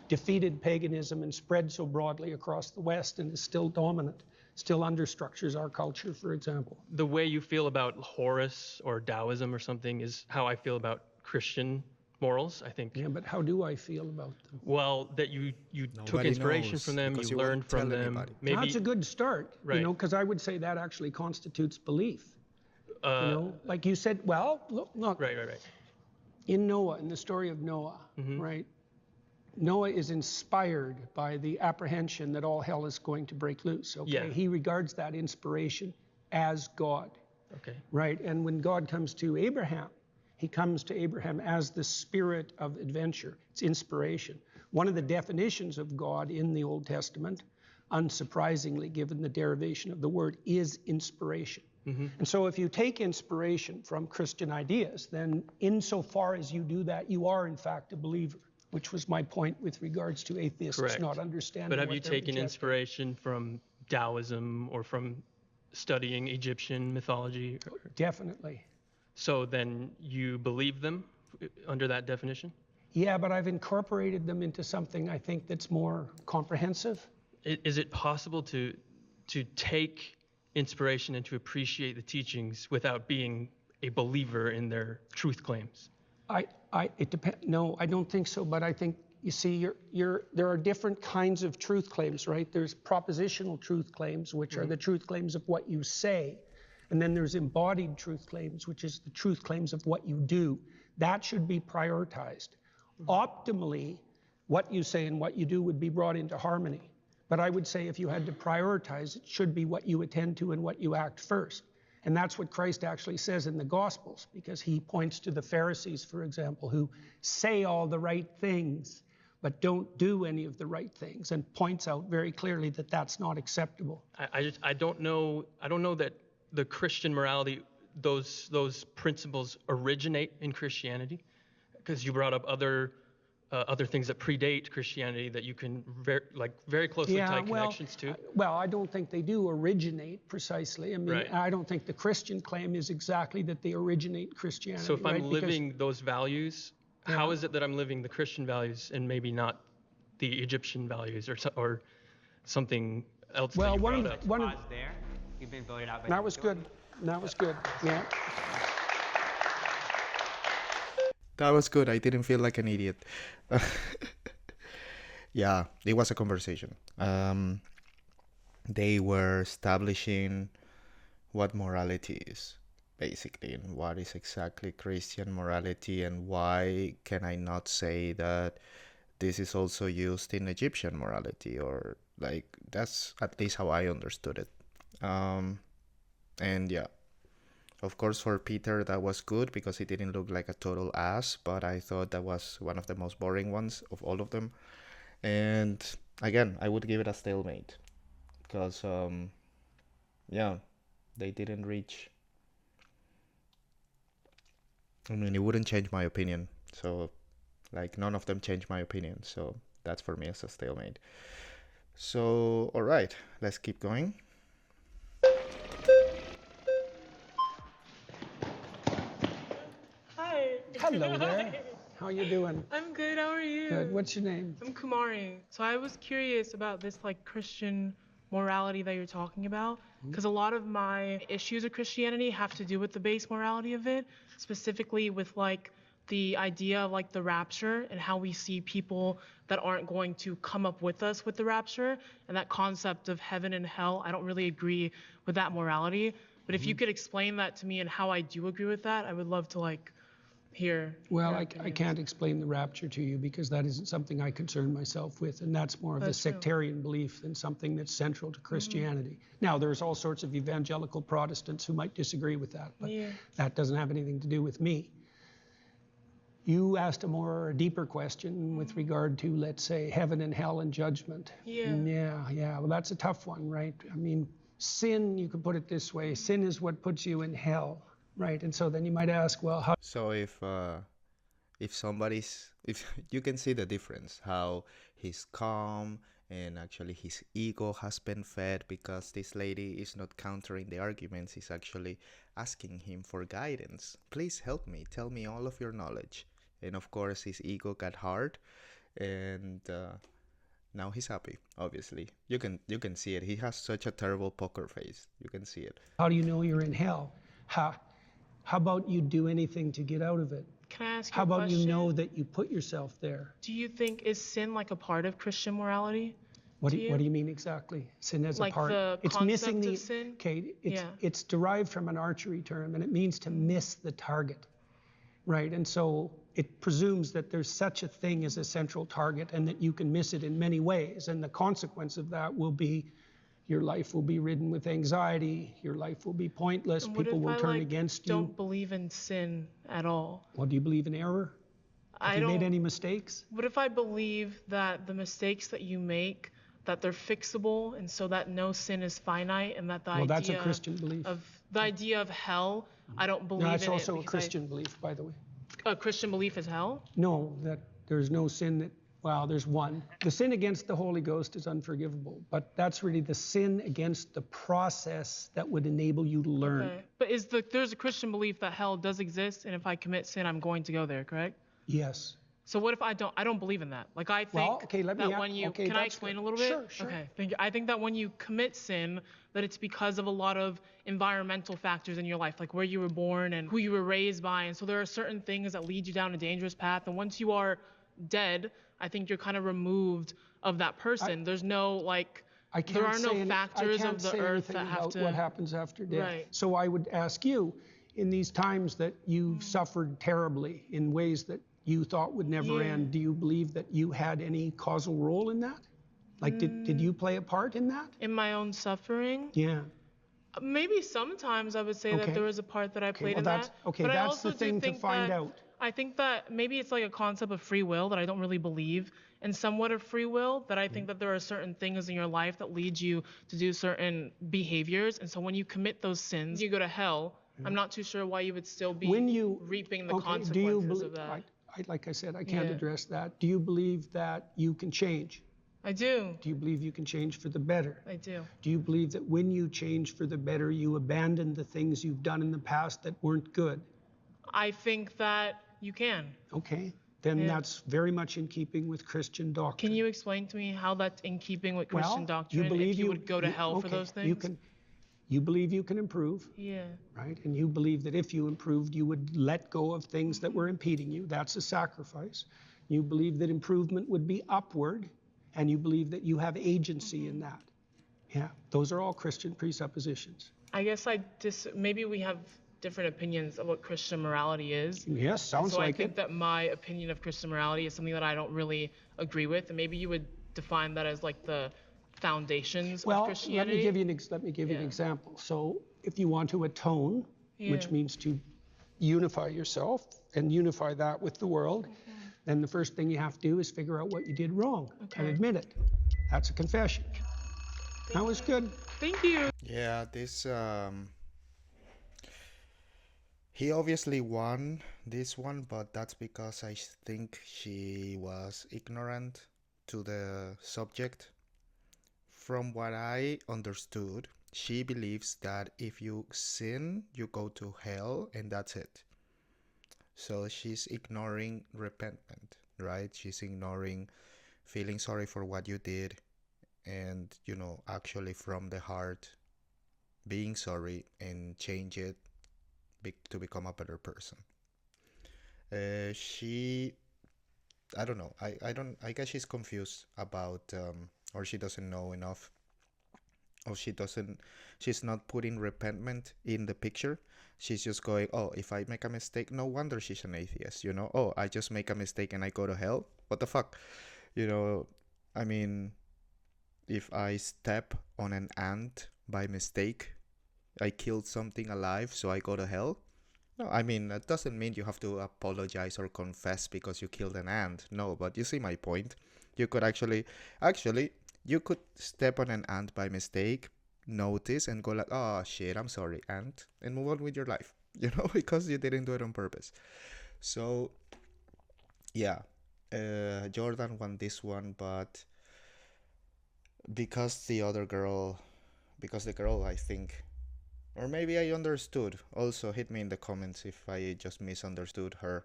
defeated paganism and spread so broadly across the West and is still dominant, still understructures our culture, for example. The way you feel about Horus or Taoism or something is how I feel about Christian morals, I think. Yeah, but how do I feel about them? Well, that you took Nobody inspiration knows, from them, because you you won't learned from tell them. anybody. Maybe That's a good start, Right. because I would say that actually constitutes belief. Like you said, well, look. Right. In Noah, in the story of Noah, right? Noah is inspired by the apprehension that all hell is going to break loose. Okay, Yeah. he regards that inspiration as God, Okay. right? And when God comes to Abraham, he comes to Abraham as the spirit of adventure. It's inspiration. One of the definitions of God in the Old Testament, unsurprisingly, given the derivation of the word, is inspiration. And so if you take inspiration from Christian ideas, then insofar as you do that, you are in fact a believer, which was my point with regards to atheists Correct. not understanding. But have what you they're taken rejecting. inspiration from Taoism or from studying Egyptian mythology? Definitely. So then you believe them under that definition? Yeah, but I've incorporated them into something I think that's more comprehensive. Is it possible to take inspiration and to appreciate the teachings without being a believer in their truth claims? It depends. No, I don't think so. But I think, you see, there are different kinds of truth claims, right? There's propositional truth claims, which are the truth claims of what you say. And then there's embodied truth claims, which is the truth claims of what you do. That should be prioritized. Optimally, what you say and what you do would be brought into harmony. But I would say if you had to prioritize, it should be what you attend to and what you act first. And that's what Christ actually says in the Gospels, because he points to the Pharisees, for example, who say all the right things, but don't do any of the right things, and points out very clearly that that's not acceptable. I don't know that the Christian morality, those principles originate in Christianity, because you brought up other things that predate Christianity that you can very closely tie connections to. Well, I don't think they do originate precisely. I mean, Right. I don't think the Christian claim is exactly that they originate in Christianity. So if I'm right? Because- living those values, how is it that I'm living the Christian values and maybe not the Egyptian values or something else? Well, that you one brought of up? the, one of, Pause there. You've been voted out by that the was majority. good. That was good. Yeah. That was good. I didn't feel like an idiot. Yeah, it was a conversation. They were establishing what morality is, basically, and what is exactly Christian morality, and why can I not say that this is also used in Egyptian morality, or like that's at least how I understood it. And yeah, of course, for Peter, that was good because he didn't look like a total ass, but I thought that was one of the most boring ones of all of them. And again, I would give it a stalemate because, yeah, they didn't reach. I mean, it wouldn't change my opinion. So, like, none of them changed my opinion. So, that's for me as a stalemate. So, all right, let's keep going. Hi. Hello there. How you doing? I'm good. How are you? Good. What's your name? I'm Kumari. So I was curious about this like Christian morality that you're talking about, because a lot of my issues with Christianity have to do with the base morality of it, specifically with like the idea of like the rapture and how we see people that aren't going to come up with us with the rapture, and that concept of heaven and hell. I don't really agree with that morality, but if you could explain that to me and how I do agree with that, I would love to like hear. Well, your I opinions. can't explain the rapture to you because that isn't something I concern myself with, and that's more of a That's true. sectarian belief than something that's central to Christianity. Now, there's all sorts of evangelical Protestants who might disagree with that, but Yeah. that doesn't have anything to do with me. You asked a deeper question with regard to, let's say, heaven and hell and judgment. Yeah. Yeah. Well, that's a tough one, right? I mean, sin, you could put it this way, sin is what puts you in hell, right? And so then you might ask, well, how So if somebody's, if you can see the difference, how he's calm and actually his ego has been fed because this lady is not countering the arguments, he's actually asking him for guidance. Please help me, tell me all of your knowledge. And of course his ego got hard, and now he's happy. Obviously, you can see it. He has such a terrible poker face. You can see it. How do you know you're in hell? How about you do anything to get out of it? Can I ask you How a about you question? know that you put yourself there? Do you think is sin like a part of Christian morality? What Do do you mean exactly? Sin as Like a part. the It's concept missing the of sin? Okay, Yeah. it's derived from an archery term, and it means to miss the target. Right? And so it presumes that there's such a thing as a central target and that you can miss it in many ways, and the consequence of that will be your life will be ridden with anxiety, your life will be pointless, And what people if will I turn like against don't you. believe in sin at all? Well, do you believe in error? Have I you don't. made any mistakes? What if I believe that the mistakes that you make, that they're fixable, and so that no sin is finite, and that the Well, idea that's a Christian belief. of the idea of hell, I don't believe No, that's in it. also a because Christian belief, by the way. A Christian belief is hell? No, that there's no sin that, well, there's one. The sin against the Holy Ghost is unforgivable, but that's really the sin against the process that would enable you to learn. Okay. But there's a Christian belief that hell does exist, and if I commit sin, I'm going to go there, correct? Yes. So what if I don't believe in that? Like I think Well, okay, let me that a- when you okay, can I that's explain good. a little bit? Sure, sure. Okay, thank you. I think that when you commit sin, that it's because of a lot of environmental factors in your life, like where you were born and who you were raised by, and so there are certain things that lead you down a dangerous path. And once you are dead, I think you're kind of removed of that person. There's no like I can't there are no say any- factors I can't of the say earth anything that have about to. what happens after death. Right. So I would ask you, in these times that you've suffered terribly in ways that you thought would never Yeah. end, do you believe that you had any causal role in that? Like, did you play a part in that? In my own suffering. Yeah. Maybe sometimes I would say Okay. that there was a part that I played well, in that's- that. okay, but I that's also the do thing to think find that, out. I think that maybe it's like a concept of free will that I don't really believe in somewhat of free will, that I think that there are certain things in your life that lead you to do certain behaviors. And so when you commit those sins, you go to hell. I'm not too sure why you would still be When you reaping the okay, consequences do you of believe, that. like I said, I can't Yeah. address that. Do you believe that you can change? I do. Do you believe you can change for the better? I do. Do you believe that when you change for the better, you abandon the things you've done in the past that weren't good? I think that you can. Okay, then Yeah. that's very much in keeping with Christian doctrine. Can you explain to me how that's in keeping with Christian well, doctrine? you believe if you would go to hell for okay, those things? You believe you can improve, Yeah. right? And you believe that if you improved, you would let go of things that were impeding you. That's a sacrifice. You believe that improvement would be upward, and you believe that you have agency in that. Yeah, those are all Christian presuppositions. I guess maybe we have different opinions of what Christian morality is. Yes, sounds So I like think it. that my opinion of Christian morality is something that I don't really agree with, and maybe you would define that as like the foundations of Well, Christianity. let me give you an example. So if you want to atone, which Yeah. means to unify yourself and unify that with the world, then the first thing you have to do is figure out what you did wrong and admit it. That's a confession. That was good. Thank you. Yeah, this he obviously won this one, but that's because I think she was ignorant to the subject. From what I understood, she believes that if you sin, you go to hell and that's it. So she's ignoring repentance, right? She's ignoring feeling sorry for what you did and, actually from the heart being sorry and change it to become a better person. I don't know. I guess she's confused about, or she doesn't know enough, or she's not putting repentment in the picture. She's just going, oh, if I make a mistake, no wonder she's an atheist, Oh, I just make a mistake and I go to hell? What the fuck? I mean, if I step on an ant by mistake, I killed something alive, so I go to hell? No, I mean, that doesn't mean you have to apologize or confess because you killed an ant. No, but you see my point. You could actually, you could step on an ant by mistake, notice, and go like, oh shit, I'm sorry, ant, and move on with your life, because you didn't do it on purpose. So, yeah, Jordan won this one, but because the girl, I think, or maybe I understood. Also, hit me in the comments if I just misunderstood her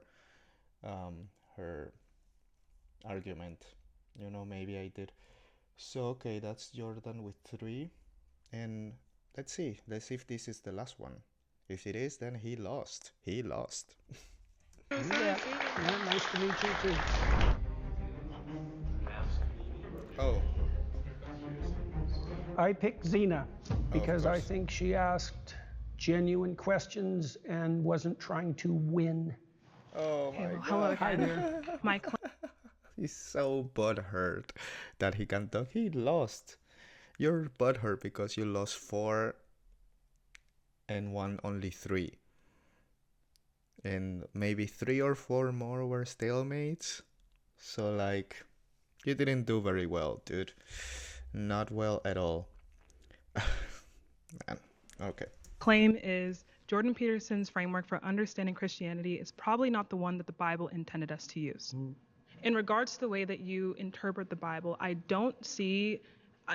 argument. Maybe I did. So, okay, that's Jordan with 3. And let's see if this is the last one. If it is, then he lost. Yeah, nice to meet you too. Oh. I picked Zena because I course. think she asked genuine questions and wasn't trying to win. Oh my god. Hello Hi again. there. My He's so butthurt that he can talk. He lost. You're butthurt because you lost 4 and won only 3. And maybe 3 or 4 more were stalemates. So, you didn't do very well, dude. Not well at all. Man, okay. Claim is Jordan Peterson's framework for understanding Christianity is probably not the one that the Bible intended us to use. In regards to the way that you interpret the Bible, I don't see,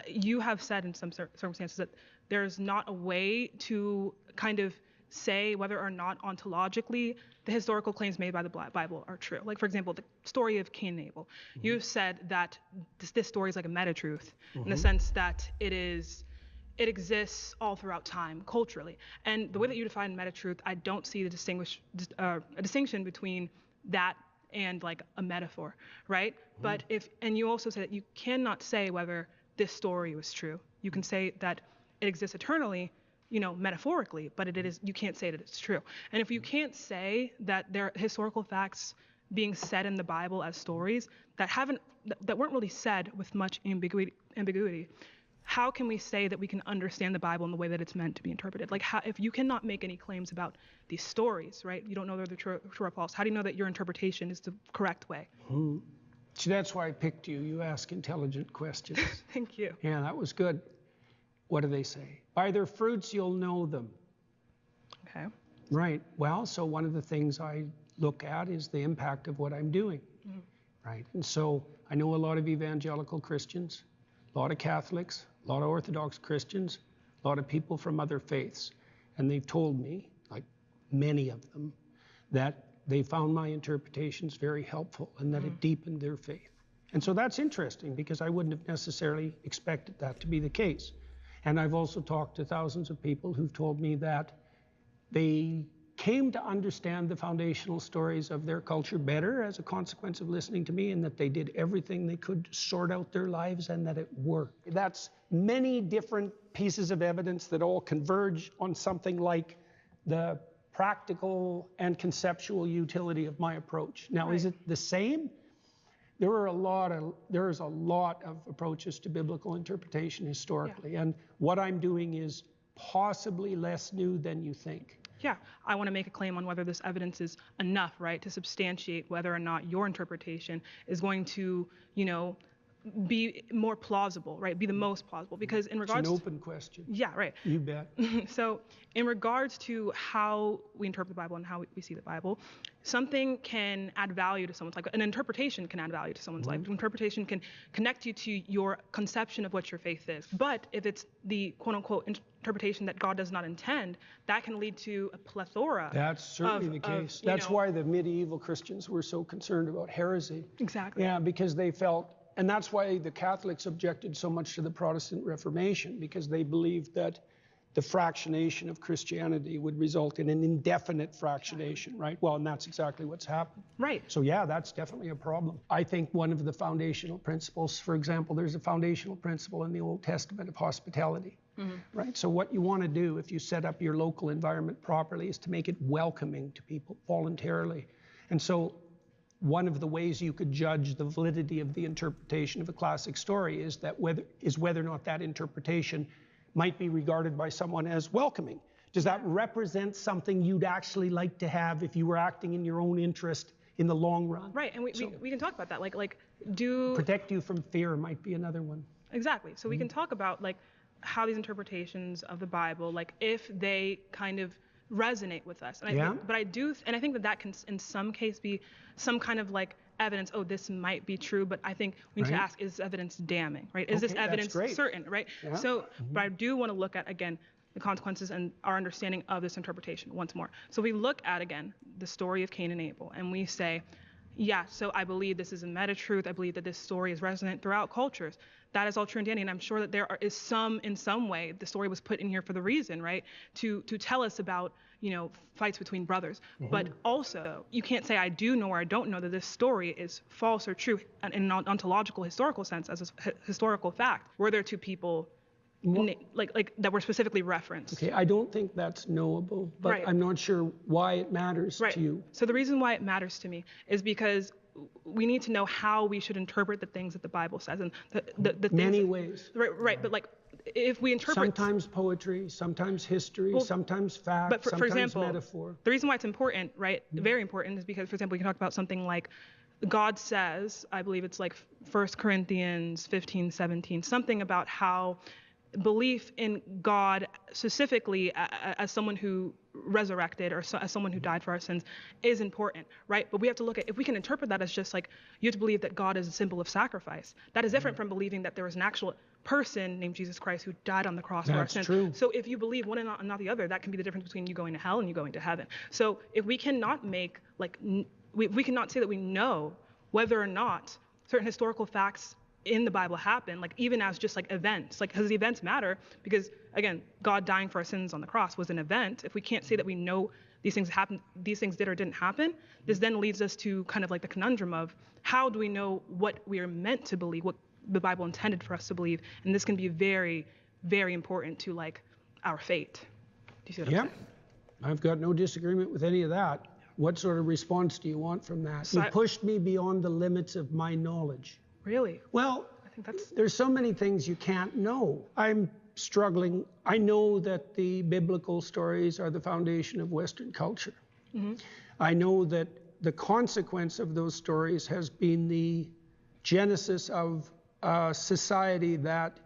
you have said in some circumstances that there's not a way to kind of say whether or not ontologically the historical claims made by the Bible are true. Like, for example, the story of Cain and Abel. You've said that this story is like a meta-truth in the sense that it exists all throughout time culturally. And the way that you define meta-truth, I don't see a distinction between that and like a metaphor, right? But and you also said that you cannot say whether this story was true. You can say that it exists eternally, metaphorically, but you can't say that it's true. And if you can't say that there are historical facts being said in the Bible as stories that weren't really said with much ambiguity, how can we say that we can understand the Bible in the way that it's meant to be interpreted? Like, if you cannot make any claims about these stories, right? You don't know whether they're true or false. How do you know that your interpretation is the correct way? So that's why I picked you. You ask intelligent questions. Thank you. Yeah, that was good. What do they say? By their fruits you'll know them. Okay. Right. Well, so one of the things I look at is the impact of what I'm doing. Right. And so I know a lot of evangelical Christians, a lot of Catholics, a lot of Orthodox Christians, a lot of people from other faiths. And they've told me, like many of them, that they found my interpretations very helpful and that it deepened their faith. And so that's interesting because I wouldn't have necessarily expected that to be the case. And I've also talked to thousands of people who've told me that they came to understand the foundational stories of their culture better as a consequence of listening to me, and that they did everything they could to sort out their lives and that it worked. That's many different pieces of evidence that all converge on something like the practical and conceptual utility of my approach. Now, is it the same? There is a lot of approaches to biblical interpretation historically, and what I'm doing is possibly less new than you think. Yeah, I want to make a claim on whether this evidence is enough, right, to substantiate whether or not your interpretation is going to, be more plausible, right, be the most plausible. Because in regards It's an open question. Yeah, right. You bet. So in regards to how we interpret the Bible and how we see the Bible, something can add value to someone's life. An interpretation can add value to someone's life. Interpretation can connect you to your conception of what your faith is. But if it's the quote-unquote interpretation that God does not intend, that can lead to a plethora. That's certainly the case. That's why the medieval Christians were so concerned about heresy. Exactly. Yeah, because they felt, and that's why the Catholics objected so much to the Protestant Reformation, because they believed that the fractionation of Christianity would result in an indefinite fractionation, right? Well, and that's exactly what's happened. Right. So yeah, that's definitely a problem. I think one of the foundational principles, for example, there's a foundational principle in the Old Testament of hospitality, right? So what you want to do if you set up your local environment properly is to make it welcoming to people voluntarily. And so one of the ways you could judge the validity of the interpretation of a classic story is whether or not that interpretation might be regarded by someone as welcoming. Does that represent something you'd actually like to have if you were acting in your own interest in the long run? Right, and we can talk about that. Protect you from fear might be another one. Exactly. So we can talk about how these interpretations of the Bible, if they kind of resonate with us. And I think that can in some case be some kind of evidence, this might be true, but I think we need to ask, is this evidence damning, right? Is this evidence certain, right? Yeah. So, but I do want to look at, again, the consequences and our understanding of this interpretation once more. So we look at, again, the story of Cain and Abel, and we say, yeah, so I believe this is a meta-truth. I believe that this story is resonant throughout cultures. That is all true and dandy, and I'm sure that is in some way, the story was put in here for the reason, right? To tell us about, fights between brothers. But also, you can't say I do know or I don't know that this story is false or true in an ontological, historical sense, as a historical fact. Were there two people that were specifically referenced? Okay, I don't think that's knowable, but I'm not sure why it matters to you. So the reason why it matters to me is because we need to know how we should interpret the things that the Bible says, and the things many ways. Right. But if we interpret sometimes poetry, sometimes history, sometimes fact, but sometimes for example, metaphor. The reason why it's important, right, very important, is because, for example, we can talk about something like God says, I believe it's 1 Corinthians 15:17, something about how belief in God specifically as someone who resurrected or as someone who died for our sins is important, right? But we have to look at, if we can interpret that as just you have to believe that God is a symbol of sacrifice. That is different from believing that there was an actual person named Jesus Christ who died on the cross for our sins. True. So if you believe one and not the other, that can be the difference between you going to hell and you going to heaven. So if we cannot make, we cannot say that we know whether or not certain historical facts in the Bible happen, even as just events, because the events matter, because again, God dying for our sins on the cross was an event. If we can't say that we know these things happened, these things did or didn't happen, this then leads us to kind of the conundrum of how do we know what we are meant to believe, what the Bible intended for us to believe, and this can be very, very important to our fate. Do you see what I'm saying? I've got no disagreement with any of that. What sort of response do you want from that? So you pushed me beyond the limits of my knowledge. Really? Well, I think there's so many things you can't know. I'm struggling. I know that the biblical stories are the foundation of Western culture. I know that the consequence of those stories has been the genesis of a society that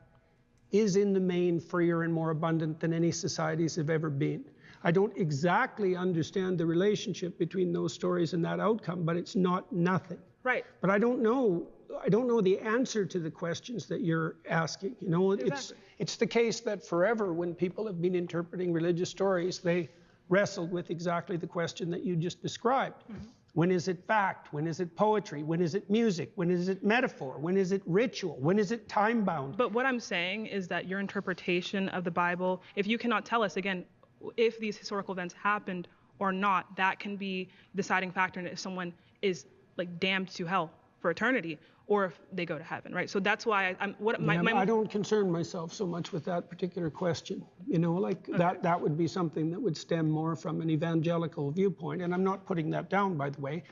is in the main freer and more abundant than any societies have ever been. I don't exactly understand the relationship between those stories and that outcome, but it's not nothing. Right. But I don't know the answer to the questions that you're asking. Exactly. It's the case that forever, when people have been interpreting religious stories, they wrestled with exactly the question that you just described. When is it fact? When is it poetry? When is it music? When is it metaphor? When is it ritual? When is it time-bound? But what I'm saying is that your interpretation of the Bible, if you cannot tell us, again, if these historical events happened or not, that can be the deciding factor in if someone is damned to hell for eternity, or if they go to heaven, right? So that's why I don't concern myself so much with that particular question. That would be something that would stem more from an evangelical viewpoint, and I'm not putting that down, by the way.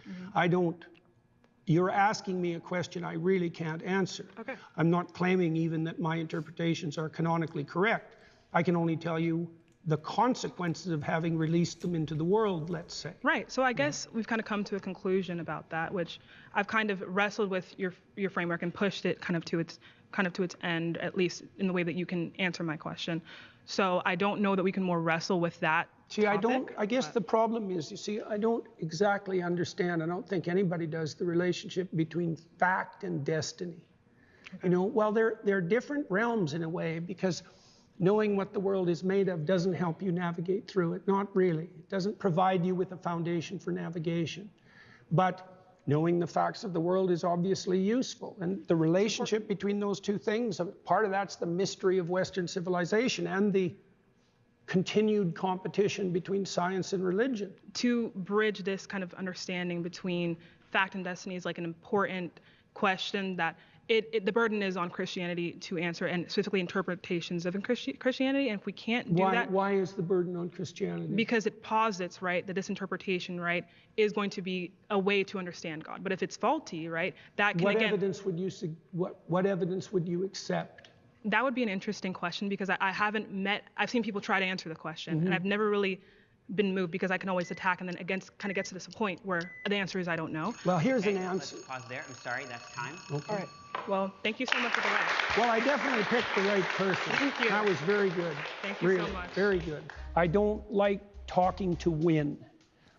You're asking me a question I really can't answer. Okay. I'm not claiming even that my interpretations are canonically correct. I can only tell you the consequences of having released them into the world, let's say. Right. So I guess we've kind of come to a conclusion about that, which I've kind of wrestled with your framework and pushed it kind of to its end, at least in the way that you can answer my question. So I don't know that we can more wrestle with that. See, I guess the problem is, you see, I don't exactly understand, I don't think anybody does, the relationship between fact and destiny. You know, well, they're different realms in a way, because knowing what the world is made of doesn't help you navigate through it. Not really. It doesn't provide you with a foundation for navigation. But knowing the facts of the world is obviously useful. And the relationship between those two things, part of that's the mystery of Western civilization and the continued competition between science and religion. To bridge this kind of understanding between fact and destiny is like an important question that the burden is on Christianity to answer, and specifically interpretations of Christianity. And if we can't do that, why is the burden on Christianity? Because it posits, right, that this interpretation, right, is going to be a way to understand God. But if it's faulty, right, that can what evidence would you accept? That would be an interesting question, because I've seen people try to answer the question, and I've never really been moved, because I can always attack and then kind of get to this point where the answer is I don't know. Well, here's an answer. Let's pause there. I'm sorry, that's time. Okay. All right. Well, thank you so much for the rest. Well, I definitely picked the right person. Thank you. That was very good. Thank you really, so much. Very good. I don't like talking to win,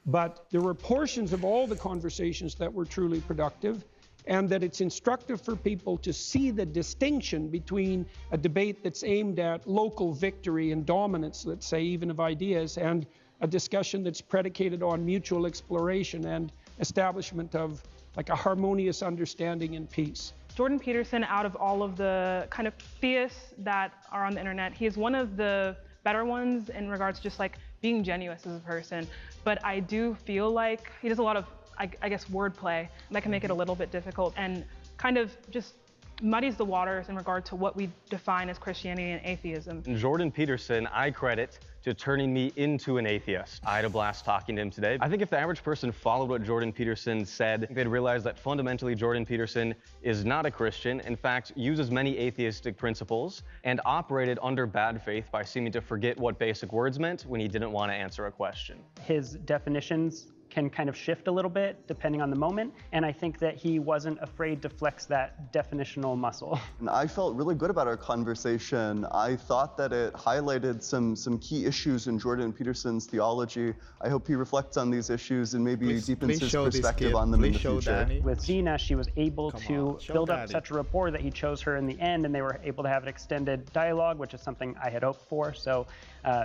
but there were portions of all the conversations that were truly productive, and that it's instructive for people to see the distinction between a debate that's aimed at local victory and dominance, let's say, even of ideas, and a discussion that's predicated on mutual exploration and establishment of like a harmonious understanding and peace. Jordan Peterson, out of all of the kind of theists that are on the internet, he is one of the better ones in regards to just like being genuine as a person. But I do feel like he does a lot of, I guess, wordplay that can make it a little bit difficult and kind of just muddies the waters in regard to what we define as Christianity and atheism. Jordan Peterson, I credit to turning me into an atheist. I had a blast talking to him today. I think if the average person followed what Jordan Peterson said, they'd realize that fundamentally Jordan Peterson is not a Christian, in fact, uses many atheistic principles, and operated under bad faith by seeming to forget what basic words meant when he didn't want to answer a question. His definitions can kind of shift a little bit depending on the moment, and I think that he wasn't afraid to flex that definitional muscle. And I felt really good about our conversation. I thought that it highlighted some key issues in Jordan Peterson's theology. I hope he reflects on these issues and maybe deepens his perspective on them in the future. Danny. With Zena, she was able to build up such a rapport that he chose her in the end, and they were able to have an extended dialogue, which is something I had hoped for. So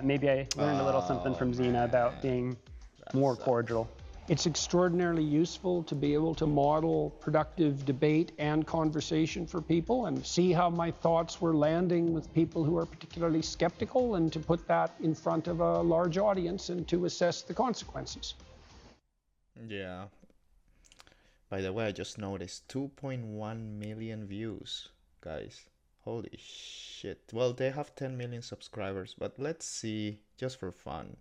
maybe I learned a little something from Zena about being more cordial. It's extraordinarily useful to be able to model productive debate and conversation for people and see how my thoughts were landing with people who are particularly skeptical, and to put that in front of a large audience and to assess the consequences. Yeah. By the way, I just noticed 2.1 million views, guys. Holy shit. Well, they have 10 million subscribers, but let's see, just for fun,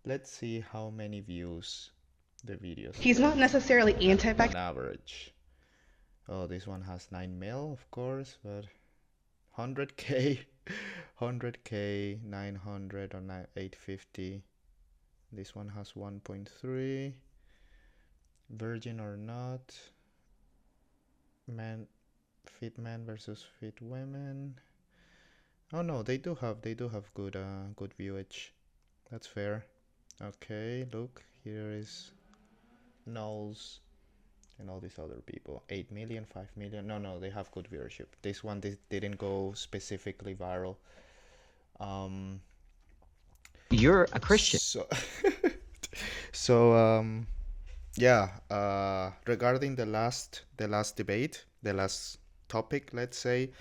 let's see how many views the videos. He's not necessarily anti-vax. On average. Oh, this one has 9 mil, of course, but 100k, 100k, 900 or 850. This one has 1.3. Virgin or not. Fit men versus fit women. Oh no, they do have good good viewage. That's fair. Okay, look, here is Knowles and all these other people. 8 million, 5 million. No, they have good viewership. This one didn't go specifically viral. You're a Christian. Regarding the last debate, the last topic, let's say,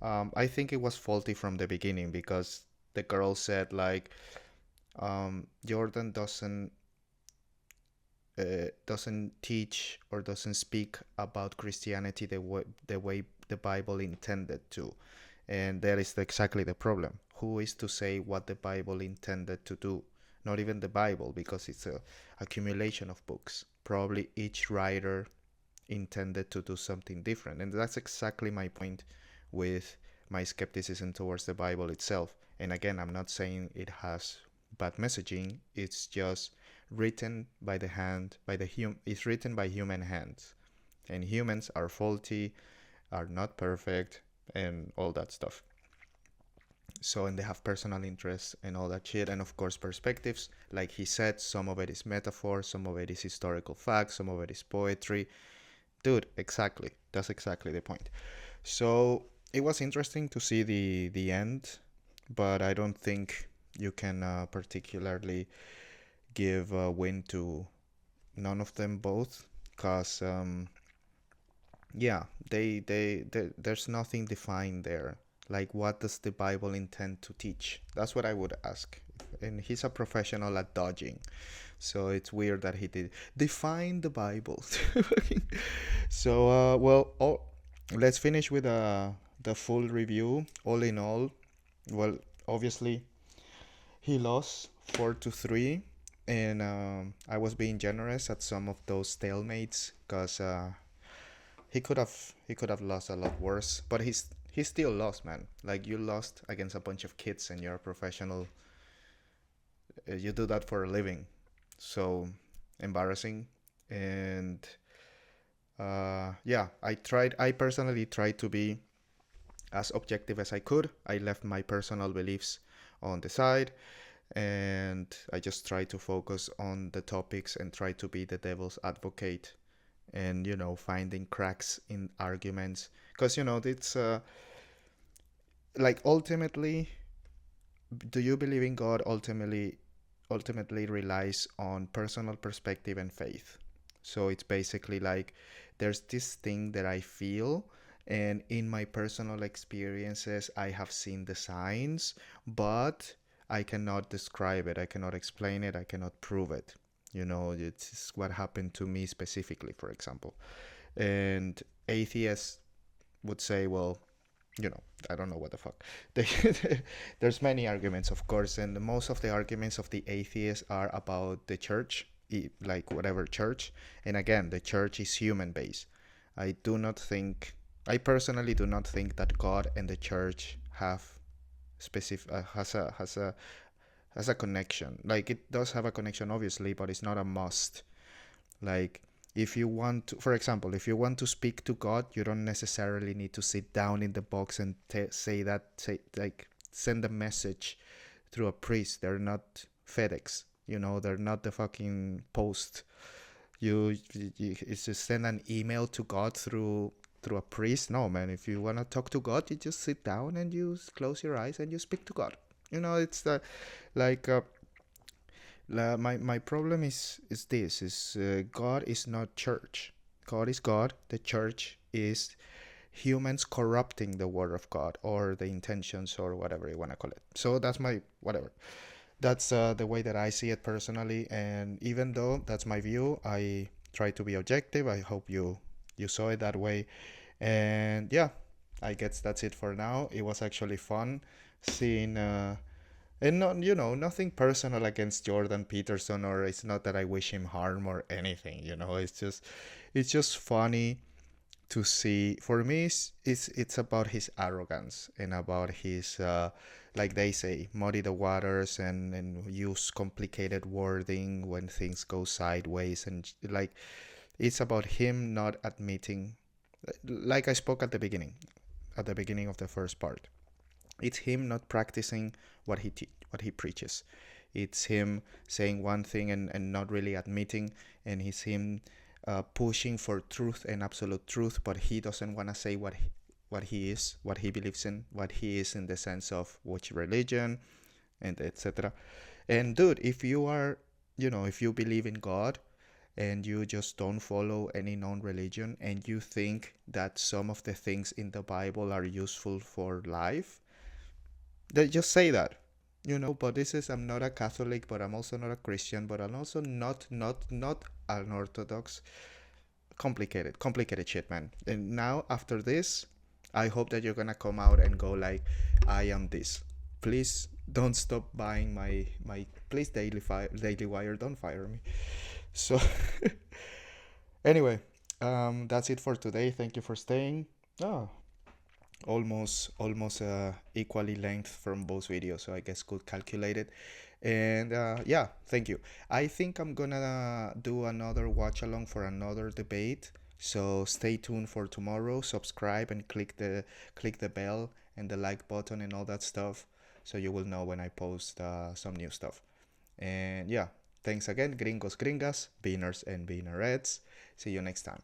I think it was faulty from the beginning, because the girl said like, Jordan doesn't teach or doesn't speak about Christianity the way the Bible intended to, and that is exactly the problem. Who is to say what the Bible intended to do? Not even the Bible, because it's a accumulation of books. Probably each writer intended to do something different, and that's exactly my point with my skepticism towards the Bible itself. And again, I'm not saying it has bad messaging. It's just written by the hand, it's written by human hands. And humans are faulty, are not perfect, and all that stuff. So, and they have personal interests and all that shit. And of course, perspectives. Like he said, some of it is metaphor, some of it is historical facts, some of it is poetry. Dude, exactly. That's exactly the point. So it was interesting to see the end, but I don't think you can particularly give a win to none of them both, because yeah, there's nothing defined there. Like, what does the Bible intend to teach? That's what I would ask. And he's a professional at dodging, so it's weird that he did define the Bible. So well, let's finish with the full review. All in all, well, obviously he lost 4-3, and I was being generous at some of those stalemates, because he could have lost a lot worse, but he still lost, man. Like, you lost against a bunch of kids, and you're a professional. You do that for a living, so embarrassing. And yeah, I personally tried to be as objective as I could. I left my personal beliefs on the side, and I just tried to focus on the topics and try to be the devil's advocate, and finding cracks in arguments, because it's like, ultimately, do you believe in God? Ultimately relies on personal perspective and faith. So it's basically like, there's this thing that I feel, and in my personal experiences I have seen the signs, but I cannot describe it, I cannot explain it, I cannot prove it. It's what happened to me specifically, for example. And atheists would say, well, I don't know what the fuck. There's many arguments, of course, and most of the arguments of the atheists are about the church, like whatever church. And again, the church is human based. I personally do not think that God and the church have has a connection. Like, it does have a connection, obviously, but it's not a must. Like, if you want to, for example, if you want to speak to God, you don't necessarily need to sit down in the box and send a message through a priest. They're not FedEx, they're not the fucking post. It's just send an email to God through a priest. No, man, if you want to talk to God, you just sit down and you close your eyes and you speak to God. It's my problem is this God is not church. God is God. The church is humans corrupting the word of God, or the intentions, or whatever you want to call it. So that's my whatever. That's the way that I see it personally. And even though that's my view, I try to be objective. I hope you saw it that way. And yeah, I guess that's it for now. It was actually fun seeing and not, nothing personal against Jordan Peterson, or it's not that I wish him harm or anything, it's just funny to see. For me, it's about his arrogance, and about his like they say, muddy the waters, and use complicated wording when things go sideways, and like, it's about him not admitting, like I spoke at the beginning of the first part. It's him not practicing what he preaches. It's him saying one thing and not really admitting, and it's him pushing for truth and absolute truth, but he doesn't want to say what he is, what he believes in, what he is in the sense of which religion, and etc. And dude, if you are, if you believe in God and you just don't follow any known religion, and you think that some of the things in the Bible are useful for life, they just say that, but I'm not a Catholic, but I'm also not a Christian, but I'm also not an Orthodox. Complicated shit, man. And now, after this, I hope that you're gonna come out and go like, I am this. Please don't stop buying my please, Daily Wire, don't fire me. So anyway, that's it for today. Thank you for staying. almost equally length from both videos, so I guess could calculate it. And yeah, thank you. I think I'm gonna do another watch along for another debate, so stay tuned for tomorrow. Subscribe and click the bell and the like button and all that stuff, so you will know when I post some new stuff. And yeah, thanks again, gringos, gringas, beaners and beanerettes. See you next time.